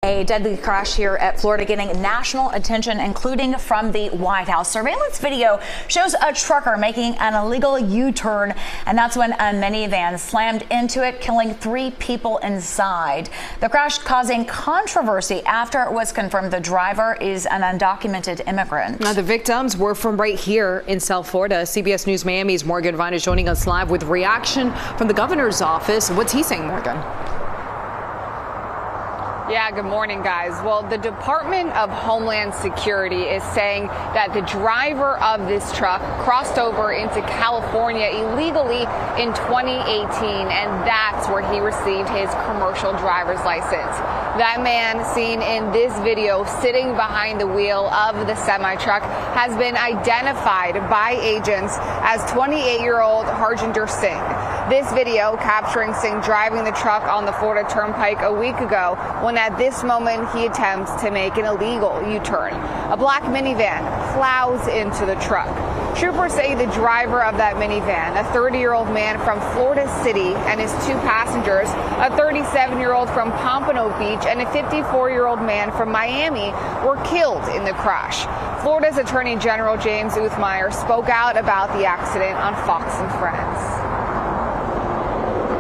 A deadly crash here at Florida getting national attention, including from the White House. Surveillance video shows a trucker making an illegal U-turn, and that's when a minivan slammed into it, killing 3 people inside. The crash causing controversy after it was confirmed the driver is an undocumented immigrant. Now, the victims were from right here in South Florida. CBS News Miami's Morgan Vine is joining us live with reaction from the governor's office. What's he saying, Morgan? Yeah, good morning, guys. Well, the Department of Homeland Security is saying that the driver of this truck crossed over into California illegally in 2018, and that's where he received his commercial driver's license. That man seen in this video sitting behind the wheel of the semi-truck has been identified by agents as 28-year-old Harjinder Singh. This video capturing Singh driving the truck on the Florida Turnpike a week ago when at this moment he attempts to make an illegal U-turn. A black minivan plows into the truck. Troopers say the driver of that minivan, a 30-year-old man from Florida City, and his 2 passengers, a 37-year-old from Pompano Beach and a 54-year-old man from Miami, were killed in the crash. Florida's Attorney General James Uthmeyer spoke out about the accident on Fox and Friends.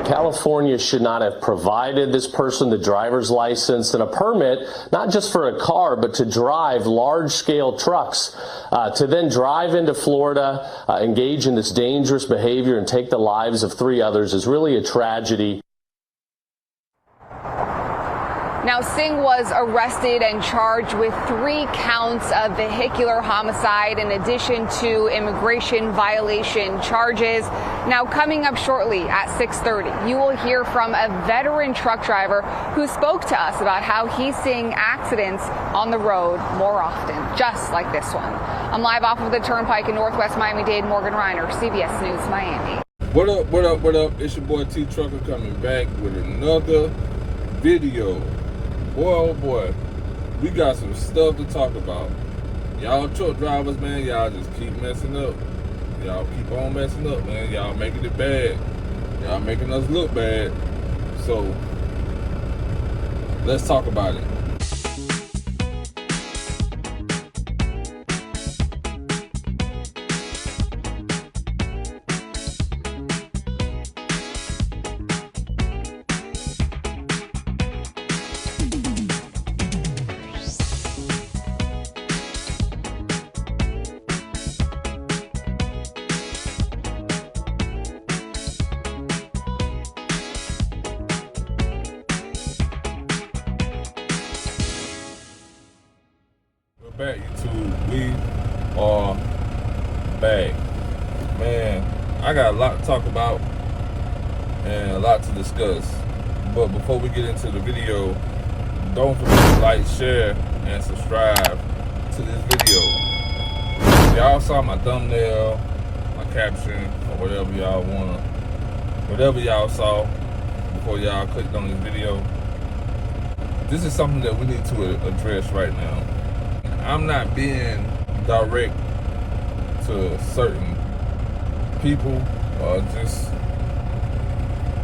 California should not have provided this person the driver's license and a permit, not just for a car, but to drive large-scale trucks, to then drive into Florida, engage in this dangerous behavior and take the lives of 3 others is really a tragedy. Now, Singh was arrested and charged with 3 counts of vehicular homicide in addition to immigration violation charges. Now, coming up shortly at 6:30, you will hear from a veteran truck driver who spoke to us about how he's seeing accidents on the road more often, just like this one. I'm live off of the Turnpike in Northwest Miami-Dade. Morgan Reiner, CBS News, Miami. What up, what up, what up? It's your boy T Trucker coming back with another video. Boy, oh boy, we got some stuff to talk about. Y'all truck drivers, man, y'all just keep messing up. Y'all keep on messing up, man. Y'all making it bad. Y'all making us look bad. So, let's talk about it. Back YouTube, we are back. Man, I got a lot to talk about and a lot to discuss. But before we get into the video, don't forget to like, share, and subscribe to this video. If y'all saw my thumbnail, my caption, or whatever y'all saw before y'all clicked on this video, this is something that we need to address right now. I'm not being direct to certain people,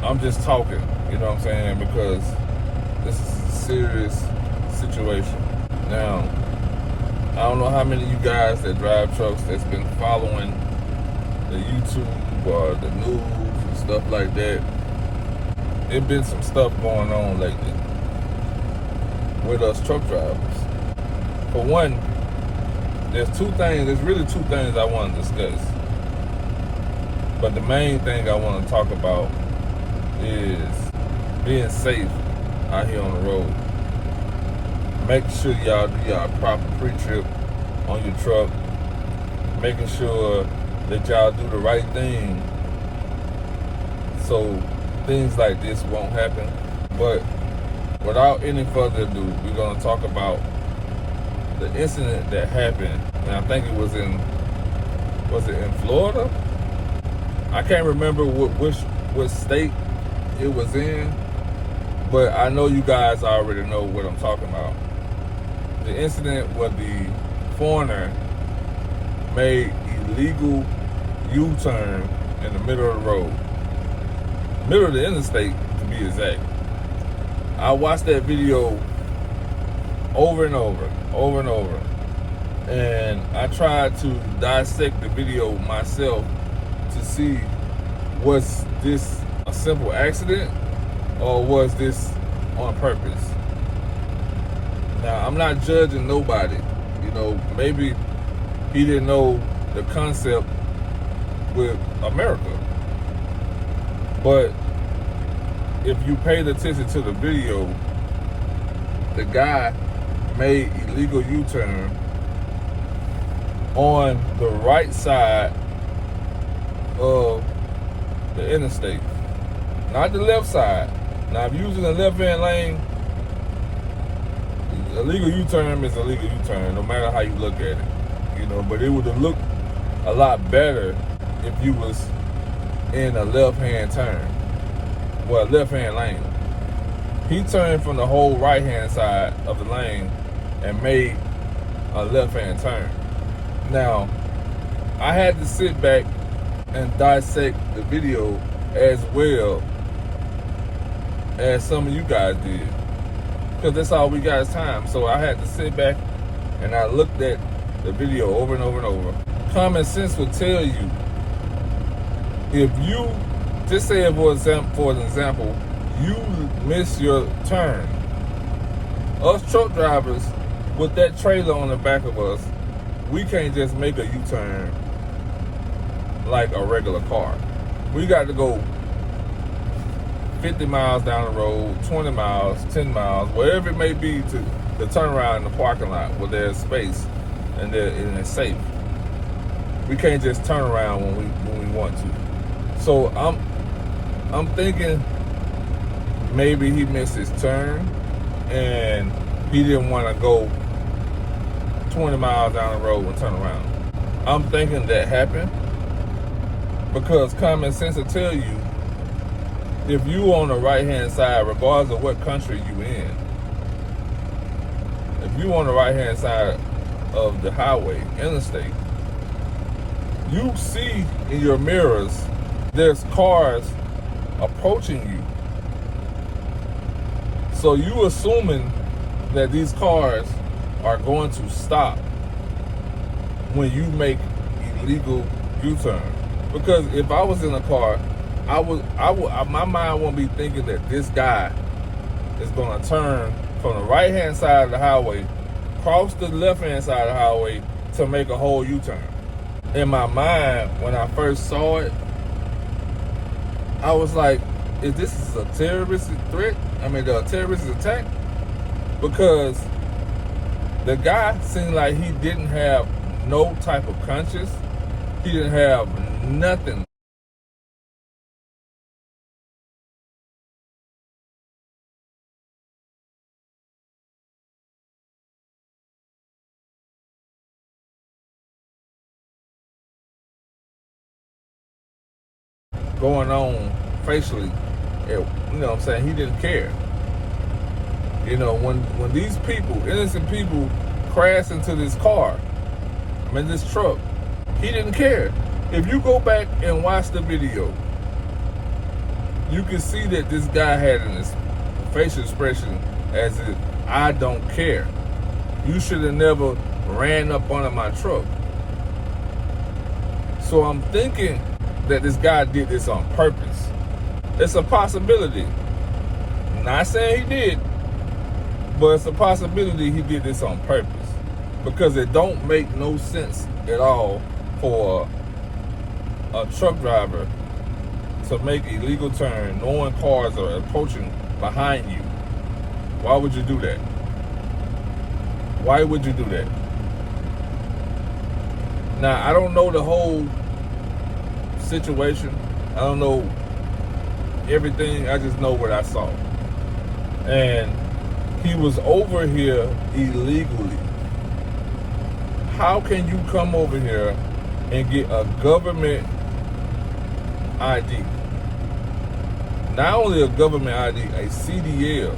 I'm just talking, you know what I'm saying, because this is a serious situation. Now, I don't know how many of you guys that drive trucks that's been following the YouTube or the news and stuff like that. There's been some stuff going on lately with us truck drivers. For one, there's really two things I want to discuss. But the main thing I want to talk about is being safe out here on the road. Making sure y'all do y'all proper pre-trip on your truck. Making sure that y'all do the right thing so things like this won't happen. But without any further ado, we're going to talk about the incident that happened, and I think it was in Florida? I can't remember what state it was in, but I know you guys already know what I'm talking about. The incident where the foreigner made illegal U-turn in the middle of the road. Middle of the interstate, to be exact. I watched that video over and over, over and over. And I tried to dissect the video myself to see, was this a simple accident or was this on purpose? Now, I'm not judging nobody. You know, maybe he didn't know the concept with America. But if you paid attention to the video, the guy made illegal U-turn on the right side of the interstate, not the left side. Now, if you're using the left-hand lane, illegal U-turn is illegal U-turn, no matter how you look at it, you know. But it would have looked a lot better if you was in a left-hand turn, well, left-hand lane. He turned from the whole right-hand side of the lane and made a left-hand turn. Now, I had to sit back and dissect the video as well as some of you guys did, because that's all we got is time. So I had to sit back and I looked at the video over and over and over. Common sense would tell you, if you, just say for an example, you miss your turn. Us truck drivers with that trailer on the back of us, we can't just make a U-turn like a regular car. We got to go 50 miles down the road, 20 miles, 10 miles, whatever it may be to turn around in the parking lot where there's space and it's safe. We can't just turn around when we want to. So I'm thinking maybe he missed his turn and he didn't want to go 20 miles down the road and turn around. I'm thinking that happened because common sense will tell you, if you on the right-hand side, regardless of what country you in, if you on the right-hand side of the highway, interstate, you see in your mirrors there's cars approaching you. So you assuming that these cars are going to stop when you make illegal U-turn. Because if I was in a car, my mind won't be thinking that this guy is going to turn from the right-hand side of the highway, cross the left-hand side of the highway to make a whole U-turn. In my mind, when I first saw it, I was like, is this a terrorist threat? I mean, a terrorist attack? Because the guy seemed like he didn't have no type of conscience. He didn't have nothing. Going on facially, you know what I'm saying? He didn't care. You know, when these people, innocent people, crash into this car, I mean this truck, he didn't care. If you go back and watch the video, you can see that this guy had his facial expression as if, I don't care. You should have never ran up under my truck. So I'm thinking that this guy did this on purpose. It's a possibility. Not saying he did, but it's a possibility he did this on purpose, because it don't make no sense at all for a truck driver to make a illegal turn knowing cars are approaching behind you. Why would you do that? Why would you do that? Now, I don't know the whole situation. I don't know everything. I just know what I saw. And he was over here illegally. How can you come over here and get a government ID? Not only a government ID, a CDL,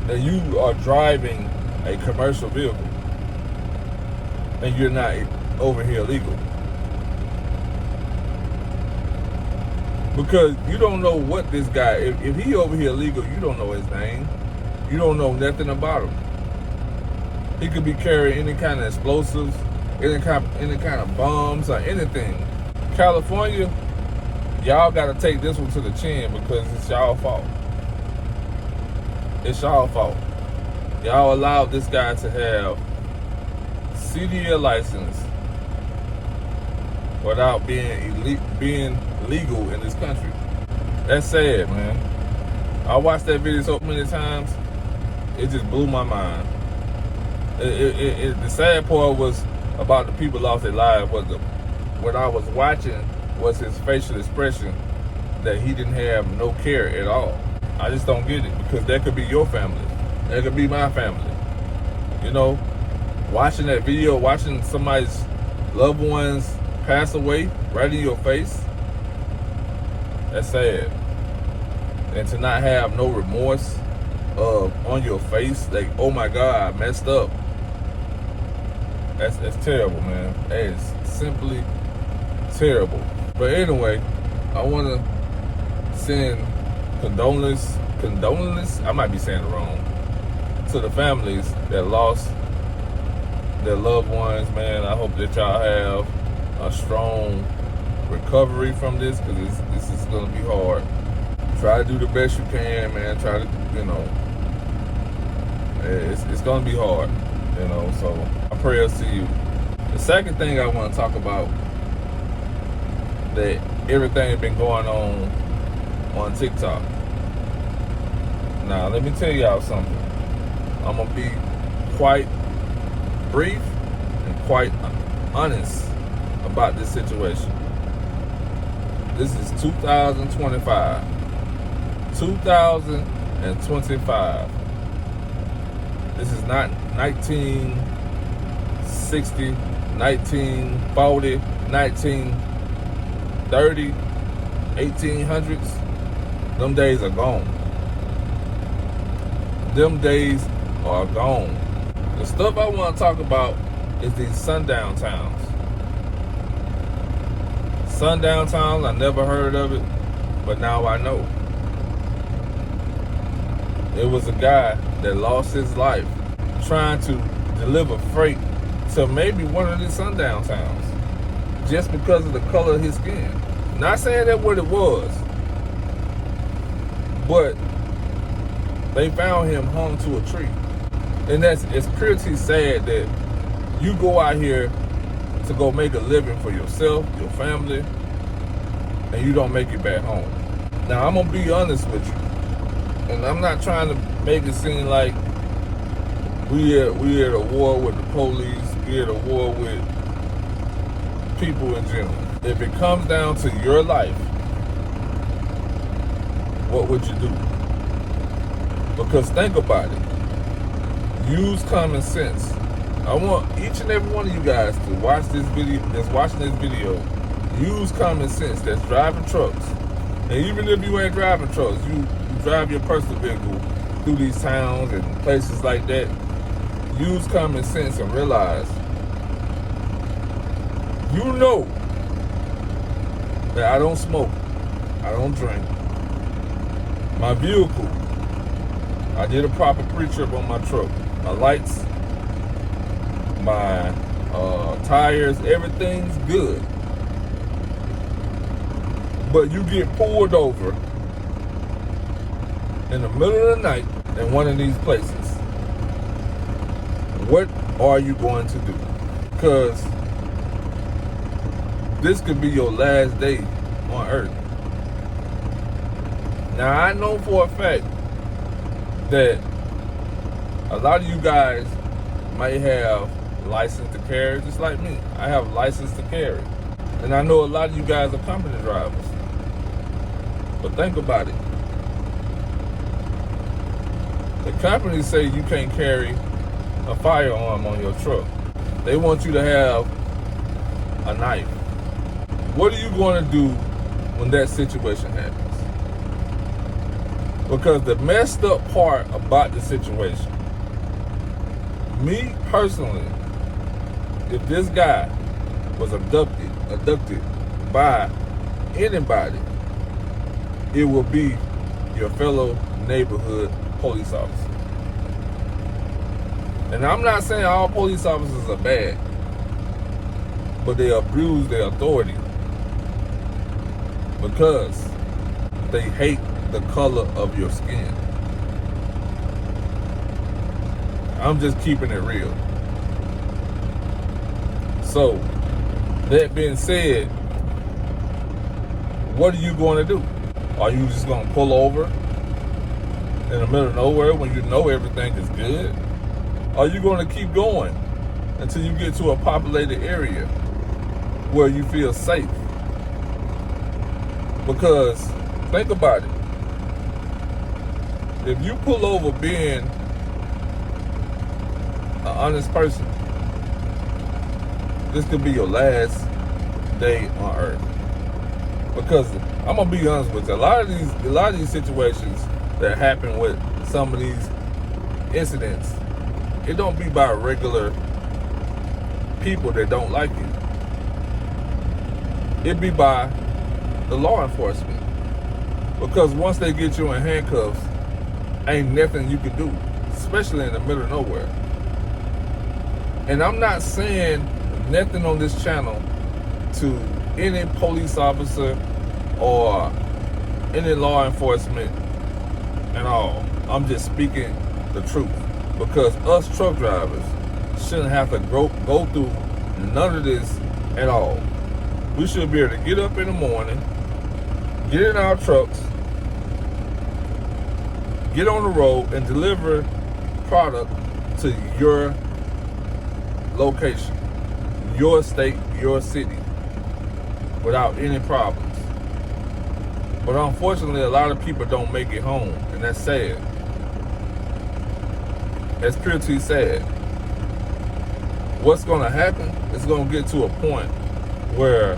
that you are driving a commercial vehicle and you're not over here illegal. Because you don't know what this guy, if he over here illegal, you don't know his name. You don't know nothing about him. He could be carrying any kind of explosives, any kind of bombs or anything. California, y'all got to take this one to the chin because it's y'all fault. It's y'all fault. Y'all allowed this guy to have CDL license without being legal in this country. That's sad, man. I watched that video so many times, it just blew my mind. The sad part was about the people lost their lives. What I was watching was his facial expression that he didn't have no care at all. I just don't get it, because that could be your family. That could be my family. You know, watching that video, watching somebody's loved ones pass away right in your face, that's sad. And to not have no remorse on your face, like, oh my God, I messed up. That's terrible, man. That is simply terrible. But anyway, I want to send condolence, I might be saying it wrong, to the families that lost their loved ones, man. I hope that y'all have a strong recovery from this, because this is going to be hard. Try to do the best you can, man. Try to, you know, it's going to be hard, you know, so my prayers to you. The second thing I want to talk about, that everything has been going on TikTok. Now, let me tell y'all something. I'm going to be quite brief and quite honest about this situation. This is 2025. 2025. This is not 1960, 1940, 1930, 1800s. Them days are gone. Them days are gone. The stuff I want to talk about is these sundown towns. Sundown towns, I never heard of it, but now I know. It was a guy that lost his life trying to deliver freight to maybe one of these sundown towns just because of the color of his skin. Not saying that's what it was, but they found him hung to a tree. And it's pretty sad that you go out here to go make a living for yourself, your family, and you don't make it back home. Now, I'm gonna be honest with you, and I'm not trying to make it seem like we at a war with the police, we at a war with people in general. If it comes down to your life, what would you do? Because think about it. Use common sense. I want each and every one of you guys to watch this video, that's watching this video, use common sense, that's driving trucks. And even if you ain't driving trucks, you drive your personal vehicle through these towns and places like that, use common sense and realize, you know that I don't smoke, I don't drink. My vehicle, I did a proper pre-trip on my truck. My lights, my tires, everything's good. But you get pulled over in the middle of the night in one of these places. What are you going to do? Because this could be your last day on earth. Now, I know for a fact that a lot of you guys might have license to carry, just like me. I have license to carry. And I know a lot of you guys are company drivers. But think about it. The companies say you can't carry a firearm on your truck. They want you to have a knife. What are you going to do when that situation happens? Because the messed up part about the situation, me personally, if this guy was abducted by anybody, it will be your fellow neighborhood police officer. And I'm not saying all police officers are bad, but they abuse their authority because they hate the color of your skin. I'm just keeping it real. So, that being said, what are you going to do? Are you just going to pull over in the middle of nowhere when you know everything is good? Are you going to keep going until you get to a populated area where you feel safe? Because think about it. If you pull over being an honest person, this could be your last day on earth. Because I'm gonna be honest with you, a lot of these situations that happen with some of these incidents, it don't be by regular people that don't like you. It be by the law enforcement. Because once they get you in handcuffs, ain't nothing you can do, especially in the middle of nowhere. And I'm not saying nothing on this channel to any police officer or any law enforcement at all. I'm just speaking the truth. Because us truck drivers shouldn't have to go through none of this at all. We should be able to get up in the morning, get in our trucks, get on the road and deliver product to your location, your state, your city, without any problems. But unfortunately, a lot of people don't make it home, and that's sad. That's pretty sad. What's going to happen is going to get to a point where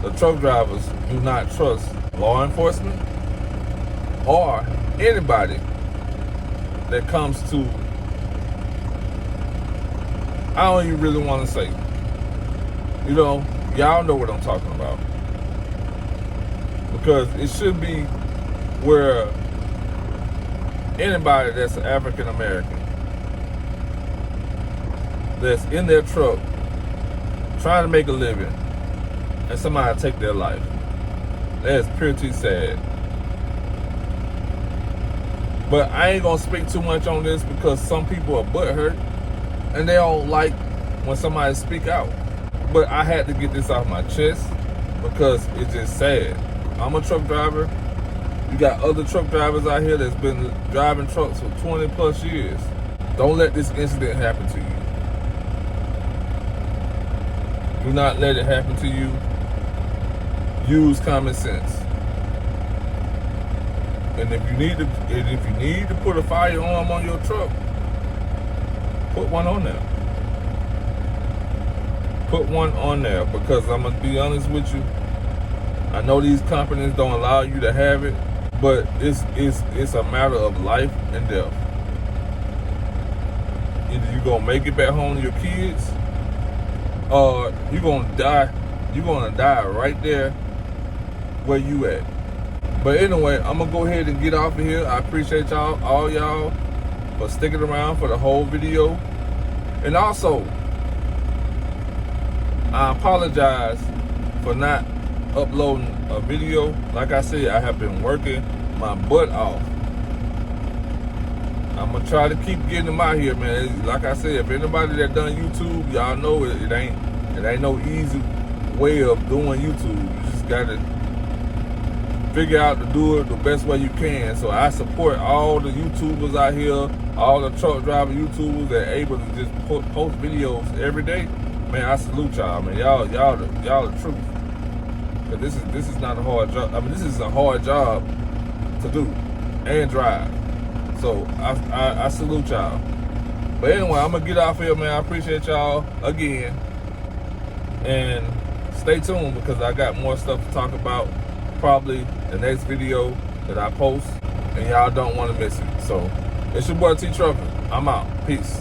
the truck drivers do not trust law enforcement or anybody that comes to, I don't even really want to say, you know, y'all know what I'm talking about. Because it should be where anybody that's African American that's in their truck trying to make a living and somebody take their life. That is pretty sad. But I ain't gonna speak too much on this because some people are butthurt and they don't like when somebody speak out. But I had to get this off my chest because it's just sad. I'm a truck driver. You got other truck drivers out here that's been driving trucks for 20 plus years. Don't let this incident happen to you. Do not let it happen to you. Use common sense. And if you need to put a firearm on your truck, put one on there. Put one on there, because I'm gonna be honest with you. I know these companies don't allow you to have it, but it's a matter of life and death. Either you're gonna make it back home to your kids, or you're gonna die. You're gonna die right there where you at. But anyway, I'm gonna go ahead and get off of here. I appreciate y'all, all y'all, for sticking around for the whole video. And also, I apologize for not uploading a video. Like I said, I have been working my butt off. I'm gonna try to keep getting them out here, man. Like I said, if anybody that done YouTube, y'all know it ain't no easy way of doing YouTube. You just gotta figure out to do it the best way you can. So I support all the YouTubers out here, all the truck driver YouTubers that are able to just post videos every day. Man, I salute y'all, man. Y'all the truth. But this is not a hard job. I mean, this is a hard job to do and drive. So I salute y'all. But anyway, I'm gonna get off here, man. I appreciate y'all again, and stay tuned because I got more stuff to talk about. Probably the next video that I post, and y'all don't want to miss it. So it's your boy T Trucker. I'm out. Peace.